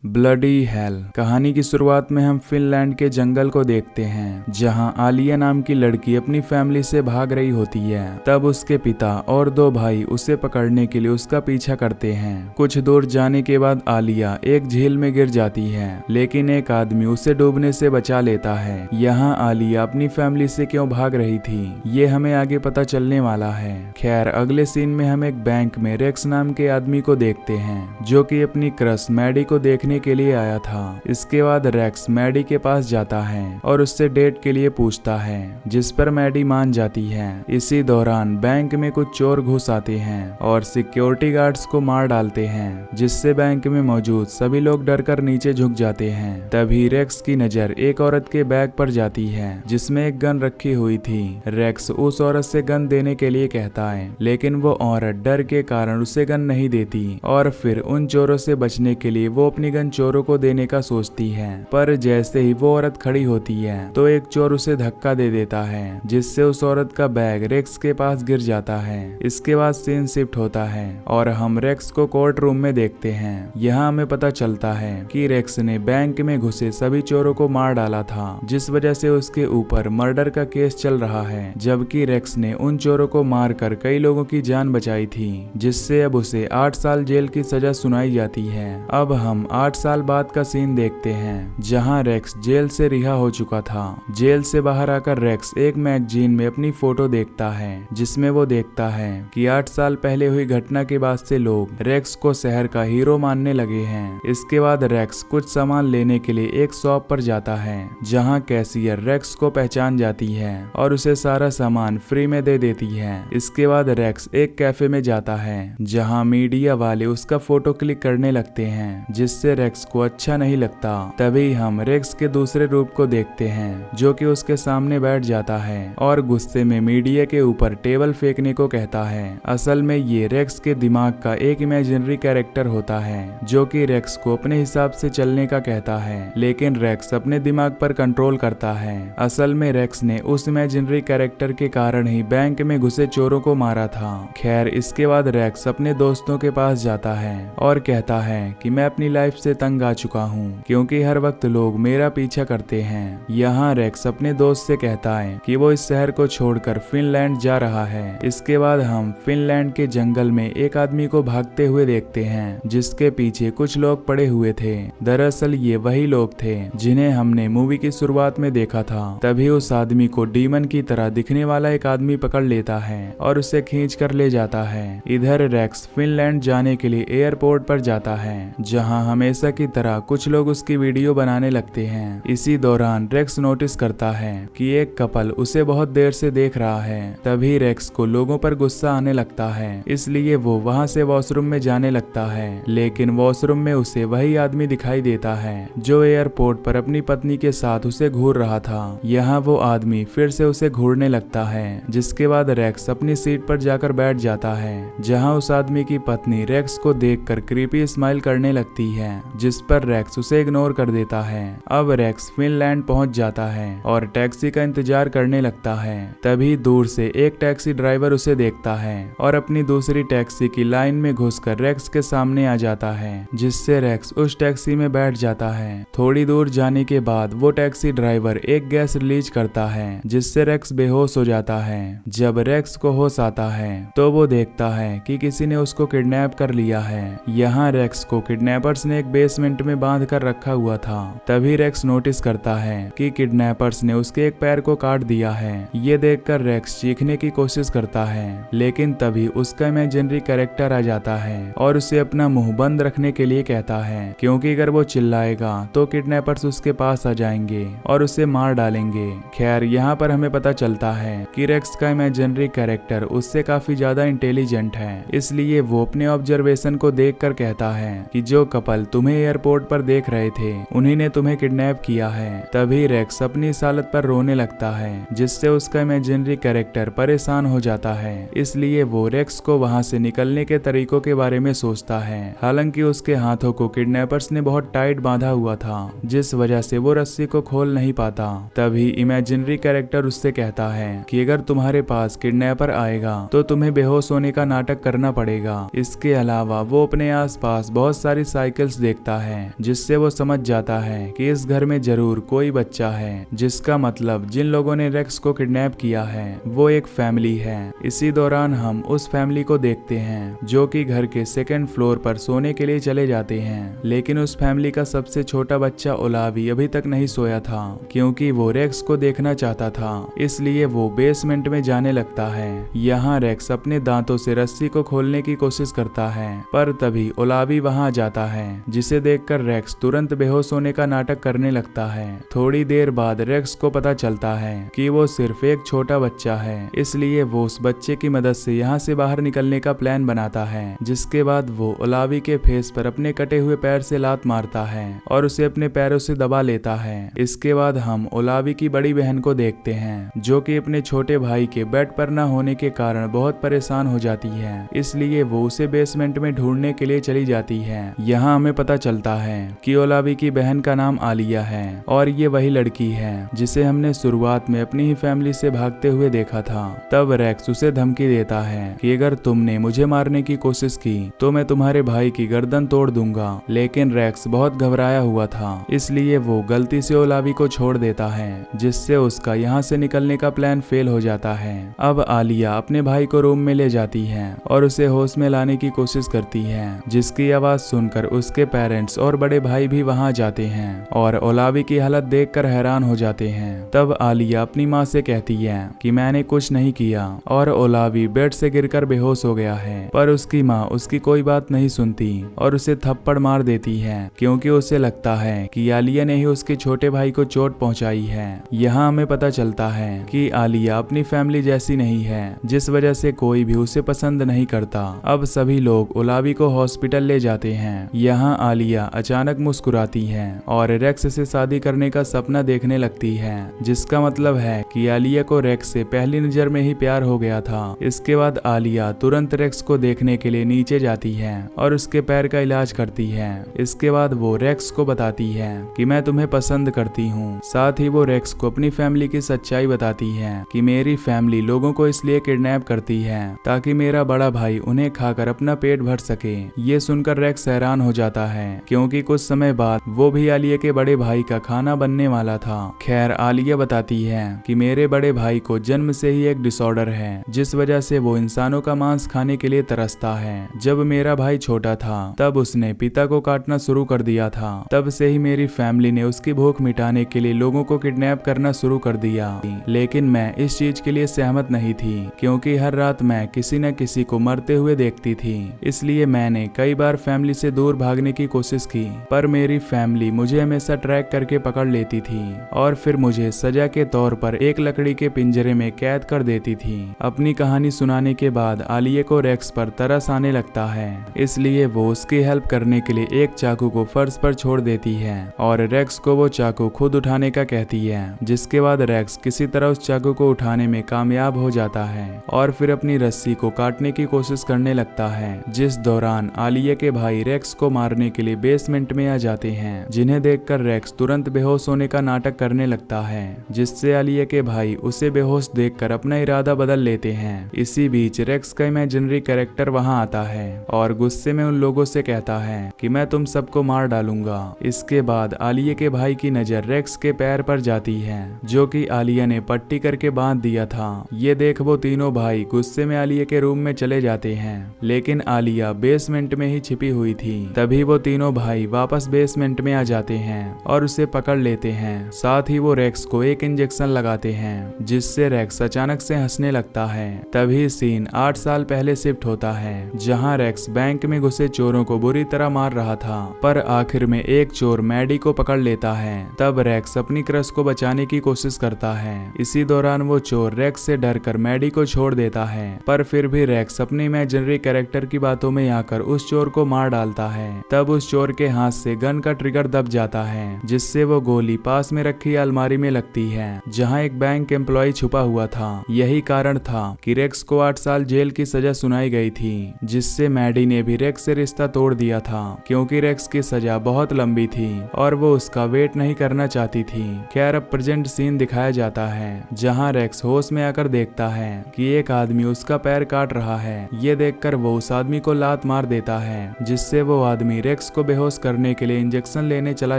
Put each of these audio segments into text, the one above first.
Bloody hell. कहानी की शुरुआत में हम फिनलैंड के जंगल को देखते हैं, जहां आलिया नाम की लड़की अपनी फैमिली से भाग रही होती है। तब उसके पिता और दो भाई उसे पकड़ने के लिए उसका पीछा करते हैं। कुछ दूर जाने के बाद आलिया एक झील में गिर जाती है, लेकिन एक आदमी उसे डूबने से बचा लेता है। यहाँ आलिया अपनी फैमिली से क्यों भाग रही थी, ये हमें आगे पता चलने वाला है। खैर, अगले सीन में हम एक बैंक में रेक्स नाम के आदमी को देखते हैं, जो कि अपनी क्रश मैडी को देखने के लिए आया था। इसके बाद रेक्स मैडी के पास जाता है और उससे डेट के लिए पूछता है, जिस पर मैडी मान जाती है। इसी दौरान बैंक में कुछ चोर घुस आते हैं और सिक्योरिटी गार्ड्स को मार डालते हैं, जिससे बैंक में मौजूद सभी लोग डरकर नीचे झुक जाते हैं। तभी रेक्स की नजर एक औरत के बैग पर जाती है, जिसमें एक गन रखी हुई थी। रेक्स उस औरत से गन देने के लिए कहता है, लेकिन वो औरत डर के कारण उसे गन नहीं देती और फिर उन चोरों से बचने के लिए वो अपनी गन चोरों को देने का सोचती है। पर जैसे ही वो औरत खड़ी होती है तो एक चोर उसे धक्का दे देता है, जिससे उस औरत का बैग रेक्स के पास गिर जाता है। इसके बाद सीन शिफ्ट होता है और हम रेक्स को कोर्ट रूम में देखते हैं। यहाँ हमें पता चलता है कि रेक्स ने बैंक में घुसे सभी चोरों को मार डाला था, जिस वजह से उसके ऊपर मर्डर का केस चल रहा है, जबकि रेक्स ने उन चोरों को मारकर कई लोगों की जान बचाई थी, जिससे अब उसे 8 साल जेल की सजा सुनाई जाती है। अब हम 8 साल बाद का सीन देखते हैं, जहां रेक्स जेल से रिहा हो चुका था। जेल से बाहर आकर रेक्स एक मैगजीन में अपनी फोटो देखता है, जिसमें वो देखता है कि 8 साल पहले हुई घटना के बाद से लोग रेक्स को शहर का हीरो मानने लगे हैं। इसके बाद रेक्स कुछ सामान लेने के लिए एक शॉप पर जाता है, जहां कैशियर रेक्स को पहचान जाती है और उसे सारा सामान फ्री में दे देती है। इसके बाद रेक्स एक कैफे में जाता है, जहां मीडिया वाले उसका फोटो क्लिक करने लगते हैं, जिससे रेक्स को अच्छा नहीं लगता। तभी हम रेक्स के दूसरे रूप को देखते हैं, जो कि उसके सामने बैठ जाता है और गुस्से में मीडिया के ऊपर टेबल फेंकने को कहता है। असल में ये रेक्स के दिमाग का एक इमेजिनरी कैरेक्टर होता है, जो कि रेक्स को अपने हिसाब से चलने का कहता है, लेकिन रेक्स अपने दिमाग पर कंट्रोल करता है। असल में रेक्स ने उस इमेजिनरी कैरेक्टर के कारण ही बैंक में घुसे चोरों को मारा था। खैर, इसके बाद रेक्स अपने दोस्तों के पास जाता है और कहता है कि मैं अपनी लाइफ से तंग आ चुका हूँ, क्योंकि हर वक्त लोग मेरा पीछा करते हैं। यहाँ रेक्स अपने दोस्त से कहता है कि वो इस शहर को छोड़कर फिनलैंड जा रहा है। इसके बाद हम फिनलैंड के जंगल में एक आदमी को भागते हुए देखते हैं, जिसके पीछे कुछ लोग पड़े हुए थे। दरअसल ये वही लोग थे जिन्हें हमने मूवी की शुरुआत में देखा था। तभी उस आदमी को डीमन की तरह दिखने वाला एक आदमी पकड़ लेता है और उसे खींच कर ले जाता है। इधर रेक्स फिनलैंड जाने के लिए एयरपोर्ट पर जाता है, जहाँ हमेशा की तरह कुछ लोग उसकी वीडियो बनाने लगते हैं। इसी दौरान रेक्स नोटिस करता है कि एक कपल उसे बहुत देर से देख रहा है। तभी रेक्स को लोगों पर गुस्सा आने लगता है, इसलिए वो वहां से वॉशरूम में जाने लगता है, लेकिन वॉशरूम में उसे वही आदमी दिखाई देता है जो एयरपोर्ट पर अपनी पत्नी के साथ उसे घूर रहा था। यहाँ वो आदमी फिर से उसे घूरने लगता है, जिसके बाद रेक्स अपनी सीट पर जाकर बैठ जाता है, जहाँ उस आदमी की पत्नी रेक्स को देखकर क्रीपी स्माइल करने लगती है, जिस पर रेक्स उसे इग्नोर कर देता है। अब रेक्स फिनलैंड पहुंच जाता है और टैक्सी का इंतजार करने लगता है। तभी दूर से एक टैक्सी ड्राइवर उसे देखता है और अपनी दूसरी टैक्सी की लाइन में घुसकर रेक्स के सामने आ जाता है, जिससे रेक्स उस टैक्सी में बैठ जाता है। थोड़ी दूर जाने के बाद वो टैक्सी ड्राइवर एक गैस रिलीज करता है, जिससे रेक्स बेहोश हो जाता है। जब रेक्स को होश आता है तो वो देखता है कि किसी ने उसको किडनैप कर लिया है। यहाँ रेक्स को किडनैपर्स ने एक बेसमेंट में बांध कर रखा हुआ था। तभी रेक्स नोटिस करता है कि किडनैपर्स ने उसके एक पैर को काट दिया है। ये देखकर रेक्स चीखने की कोशिश करता है, लेकिन तभी उसका इमेजिनरी कैरेक्टर आ जाता है और उसे अपना मुंह बंद रखने के लिए कहता है, क्योंकि अगर वो चिल्लाएगा तो किडनैपर्स उसके पास आ जाएंगे और उसे मार डालेंगे। खैर, यहाँ पर हमें पता चलता है कि रेक्स का इमेजिनरी कैरेक्टर उससे काफी ज्यादा इंटेलिजेंट है, इसलिए वो अपने ऑब्जर्वेशन को देखकर कहता है कि जो कपल तुम्हें एयरपोर्ट पर देख रहे थे उन्हीं ने तुम्हें किडनैप किया है। तभी रेक्स अपनी इस हालत पर रोने लगता है, जिससे उसका इमेजिनरी कैरेक्टर परेशान हो जाता है। इसलिए वो रेक्स को वहां से निकलने के तरीकों के बारे में सोचता है। हालांकि उसके हाथों को किडनैपर्स ने बहुत टाइट बांधा हुआ था, जिस वजह से वो रस्सी को खोल नहीं पाता। तभी इमेजिनरी कैरेक्टर उससे कहता है कि अगर तुम्हारे पास किडनैपर आएगा तो तुम्हें बेहोश होने का नाटक करना पड़ेगा। इसके अलावा वो अपने आसपास बहुत सारी साइकिल्स देखता है, जिससे वो समझ जाता है कि इस घर में जरूर कोई बच्चा है, जिसका मतलब जिन लोगों ने रेक्स को किडनैप किया है वो एक फैमिली है। इसी दौरान हम उस फैमिली को देखते हैं जो कि घर के सेकंड फ्लोर पर सोने के लिए चले जाते हैं, लेकिन उस फैमिली का सबसे छोटा बच्चा ओलावी अभी तक नहीं सोया था, क्योंकि वो रेक्स को देखना चाहता था, इसलिए वो बेसमेंट में जाने लगता है। यहाँ रेक्स अपने दांतों से रस्सी को खोलने की कोशिश करता है, पर तभी ओलावी वहां जाता है, जिसे देखकर रेक्स तुरंत बेहोश होने का नाटक करने लगता है। थोड़ी देर बाद रेक्स को पता चलता है कि वो सिर्फ एक छोटा बच्चा है, इसलिए वो उस बच्चे की मदद से यहाँ से बाहर निकलने का प्लान बनाता है। जिसके बाद वो ओलावी के फेस पर अपने कटे हुए पैर से लात मारता है और उसे अपने पैरों से दबा लेता है। इसके बाद हम ओलावी की बड़ी बहन को देखते हैं, जो कि अपने छोटे भाई के बेड पर न होने के कारण बहुत परेशान हो जाती है, इसलिए वो उसे बेसमेंट में ढूंढने के लिए चली जाती है। यहाँ हमें पता चलता है कि ओलावी की बहन का नाम आलिया है और ये वही लड़की है जिसे हमने शुरुआत में अपनी ही फैमिली से भागते हुए देखा था। तब रेक्स उसे धमकी देता है कि अगर तुमने मुझे मारने की कोशिश की तो मैं तुम्हारे भाई की गर्दन तोड़ दूंगा, लेकिन रेक्स बहुत घबराया हुआ था, इसलिए वो गलती से ओलावी को छोड़ देता है, जिससे उसका यहाँ से निकलने का प्लान फेल हो जाता है। अब आलिया अपने भाई को रूम में ले जाती है और उसे होश में लाने की कोशिश करती है, जिसकी आवाज सुनकर उसके पेरेंट्स और बड़े भाई भी वहां जाते हैं और ओलावी की हालत देखकर हैरान हो जाते हैं। तब आलिया अपनी माँ से कहती है कि मैंने कुछ नहीं किया और ओलावी बेड से गिरकर बेहोश हो गया है, पर उसकी माँ उसकी कोई बात नहीं सुनती और उसे थप्पड़ मार देती है, क्योंकि उसे लगता है कि आलिया ने ही उसके छोटे भाई को चोट पहुंचाई है। यहाँ हमें पता चलता है कि आलिया अपनी फैमिली जैसी नहीं है, जिस वजह से कोई भी उसे पसंद नहीं करता। अब सभी लोग ओलावी को हॉस्पिटल ले जाते हैं। यहाँ आलिया अचानक मुस्कुराती है और रेक्स से शादी करने का सपना देखने लगती है, जिसका मतलब है कि आलिया को रेक्स से पहली नजर में ही प्यार हो गया था। इसके बाद आलिया तुरंत रेक्स को देखने के लिए नीचे जाती है और उसके पैर का इलाज करती है। इसके बाद वो रेक्स को बताती है कि मैं तुम्हें पसंद करती हूँ। साथ ही वो रेक्स को अपनी फैमिली की सच्चाई बताती है कि मेरी फैमिली लोगों को इसलिए किडनैप करती है ताकि मेरा बड़ा भाई उन्हें खाकर अपना पेट भर सके। ये सुनकर रेक्स हैरान हो जाता है, क्योंकि कुछ समय बाद वो भी आलिया के बड़े भाई का खाना बनने वाला था। खैर आलिया बताती है कि मेरे बड़े भाई को जन्म से ही एक डिसऑर्डर है, जिस वजह से वो इंसानों का मांस खाने के लिए तरसता है। जब मेरा भाई छोटा था तब उसने पिता को काटना शुरू कर दिया था, तब से ही मेरी फैमिली ने उसकी भूख मिटाने के लिए लोगों को किडनैप करना शुरू कर दिया। लेकिन मैं इस चीज के लिए सहमत नहीं थी, क्योंकि हर रात मैं किसी न किसी को मरते हुए देखती थी, इसलिए मैंने कई बार फैमिली से दूर भागने की कोशिश की, पर मेरी फैमिली मुझे हमेशा ट्रैक करके पकड़ लेती थी और फिर मुझे सजा के तौर पर एक लकड़ी के पिंजरे में कैद कर देती थी। अपनी कहानी सुनाने के बाद आलिया को रेक्स पर तरस आने लगता है, इसलिए वो उसकी हेल्प करने के लिए एक चाकू को फर्श पर छोड़ देती है और रेक्स को वो चाकू खुद उठाने का कहती है, जिसके बाद रेक्स किसी तरह उस चाकू को उठाने में कामयाब हो जाता है और फिर अपनी रस्सी को काटने की कोशिश करने लगता है, जिस दौरान आलिया के भाई रेक्स को मारने के लिए बेसमेंट में आ जाते हैं, जिन्हें देखकर रेक्स तुरंत बेहोश होने का नाटक करने लगता है, जिससे आलिया के भाई उसे बेहोश देखकर अपना इरादा बदल लेते हैं। इसी बीच रेक्स का इमेजिनरी कैरेक्टर वहां आता है और गुस्से में उन लोगों से कहता है कि मैं तुम सबको मार डालूंगा। इसके बाद आलिया के भाई की नजर रेक्स के पैर पर जाती है, जो कि आलिया ने पट्टी करके बांध दिया था। ये देख वो तीनों भाई गुस्से में आलिया के रूम में चले जाते हैं, लेकिन आलिया बेसमेंट में ही छिपी हुई थी। तभी वो तीनों भाई वापस बेसमेंट में आ जाते हैं और उसे पकड़ लेते हैं। साथ ही वो रेक्स को एक इंजेक्शन लगाते हैं, जिससे रेक्स अचानक से हंसने लगता है। तभी सीन 8 साल पहले शिफ्ट होता है, जहां रेक्स बैंक में घुसे चोरों को बुरी तरह मार रहा था, पर आखिर में एक चोर मैडी को पकड़ लेता है। तब रेक्स अपनी क्रश को बचाने की कोशिश करता है। इसी दौरान वो चोर रेक्स से डरकर मैडी को छोड़ देता है, पर फिर भी रेक्स अपने इमेजिनरी कैरेक्टर की बातों में आकर उस चोर को मार डालता है। तब उस चोर के हाथ से गन का ट्रिगर दब जाता है, जिससे वो गोली पास में रखी अलमारी में लगती है, जहां एक बैंक एम्प्लॉय छुपा हुआ था। यही कारण था कि रेक्स को 8 साल जेल की सजा सुनाई गई थी, जिससे मैडी ने भी रेक्स से रिश्ता तोड़ दिया था, क्योंकि रेक्स की सजा बहुत लंबी थी और वो उसका वेट नहीं करना चाहती थी। खैर अब प्रेजेंट सीन दिखाया जाता है, जहां रेक्स होश में आकर देखता है कि एक आदमी उसका पैर काट रहा है। ये देखकर वो उस आदमी को लात मार देता है, जिससे वो आदमी रेक्स रेक्स को बेहोश करने के लिए इंजेक्शन लेने चला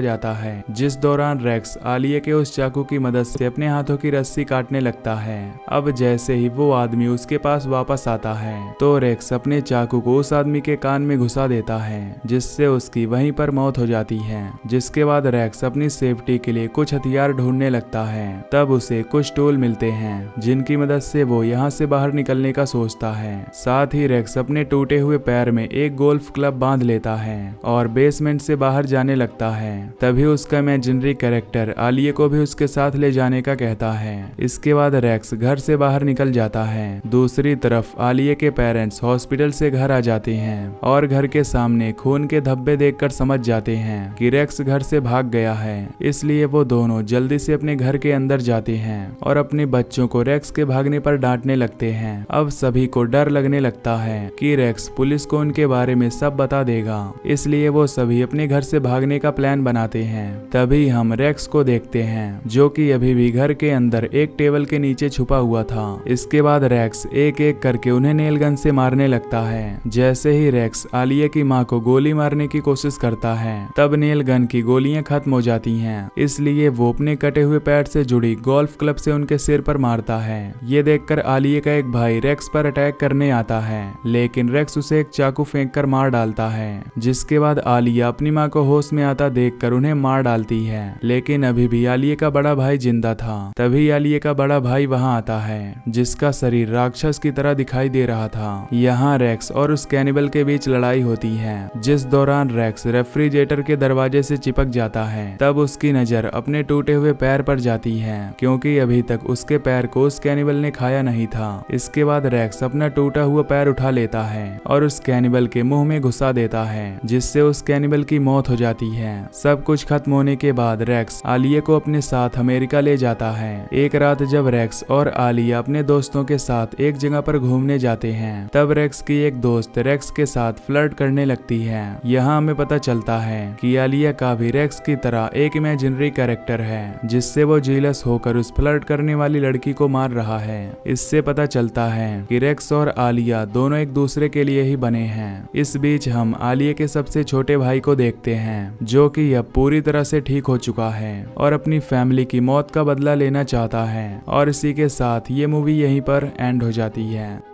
जाता है, जिस दौरान रेक्स आलिया के उस चाकू की मदद से अपने हाथों की रस्सी काटने लगता है। अब जैसे ही वो आदमी उसके पास वापस आता है तो रेक्स अपने चाकू को उस आदमी के कान में घुसा देता है, जिससे उसकी वहीं पर मौत हो जाती है। जिसके बाद रेक्स अपनी सेफ्टी के लिए कुछ हथियार ढूंढने लगता है। तब उसे कुछ टूल मिलते हैं जिनकी मदद से वो यहाँ से बाहर निकलने का सोचता है। साथ ही रेक्स अपने टूटे हुए पैर में एक गोल्फ क्लब बांध लेता है और बेसमेंट से बाहर जाने लगता है। तभी उसका इमेजिनरी कैरेक्टर आलिया को भी उसके साथ ले जाने का कहता है। इसके बाद रेक्स घर से बाहर निकल जाता है। दूसरी तरफ आलिया के पेरेंट्स हॉस्पिटल से घर आ जाते हैं और घर के सामने खून के धब्बे देखकर समझ जाते हैं कि रेक्स घर से भाग गया है। इसलिए वो दोनों जल्दी से अपने घर के अंदर जाते हैं और अपने बच्चों को रेक्स के भागने पर डांटने लगते हैं। अब सभी को डर लगने लगता है कि रेक्स पुलिस को उनके बारे में सब बता देगा, इसलिए वो सभी अपने घर से भागने का प्लान बनाते हैं। तभी हम रेक्स को देखते हैं जो कि अभी भी घर के अंदर एक टेबल के नीचे छुपा हुआ था। इसके बाद रेक्स एक एक करके उन्हें नेल गन से मारने लगता है। जैसे ही रेक्स आलिया की मां को गोली मारने की कोशिश करता है तब नेल गन की गोलियां खत्म हो जाती हैं। इसलिए वो अपने कटे हुए पैर से जुड़ी गोल्फ क्लब से उनके सिर पर मारता है। ये देखकर आलिया का एक भाई रेक्स पर अटैक करने आता है, लेकिन रेक्स उसे एक चाकू फेंककर मार डालता है। जिसके बाद आलिया अपनी मां को होश में आता देखकर उन्हें मार डालती है, लेकिन अभी भी आलिया का बड़ा भाई जिंदा था। तभी आलिया का बड़ा भाई वहां आता है, जिसका शरीर राक्षस की तरह दिखाई दे रहा था। यहाँ रेक्स और उस कैनिबल के बीच लड़ाई होती है, जिस दौरान रेक्स रेफ्रिजरेटर के दरवाजे से चिपक जाता है। तब उसकी नजर अपने टूटे हुए पैर पर जाती है, क्योंकि अभी तक उसके पैर को उस कैनिबल ने खाया नहीं था। इसके बाद रेक्स अपना टूटा हुआ पैर उठा लेता है और उस कैनिबल के मुंह में घुसा देता है, जिससे उस कैनिबल की मौत हो जाती है। सब कुछ खत्म होने के बाद रेक्स आलिया को अपने साथ अमेरिका ले जाता है। एक रात जब रेक्स और आलिया अपने दोस्तों के साथ एक जगह पर घूमने जाते हैं, तब रेक्स की एक दोस्त रेक्स के साथ फ्लर्ट करने लगती है। यहाँ हमें पता चलता है कि आलिया का भी रेक्स की तरह एक इमेजिनरी कैरेक्टर है, जिससे वो जीलस होकर उस फ्लर्ट करने वाली लड़की को मार रहा है। इससे पता चलता है कि रेक्स और आलिया दोनों एक दूसरे के लिए ही बने हैं। इस बीच हम आलिया के सबसे छोटे भाई को देखते हैं, जो कि अब पूरी तरह से ठीक हो चुका है और अपनी फैमिली की मौत का बदला लेना चाहता है। और इसी के साथ ये मूवी यहीं पर एंड हो जाती है।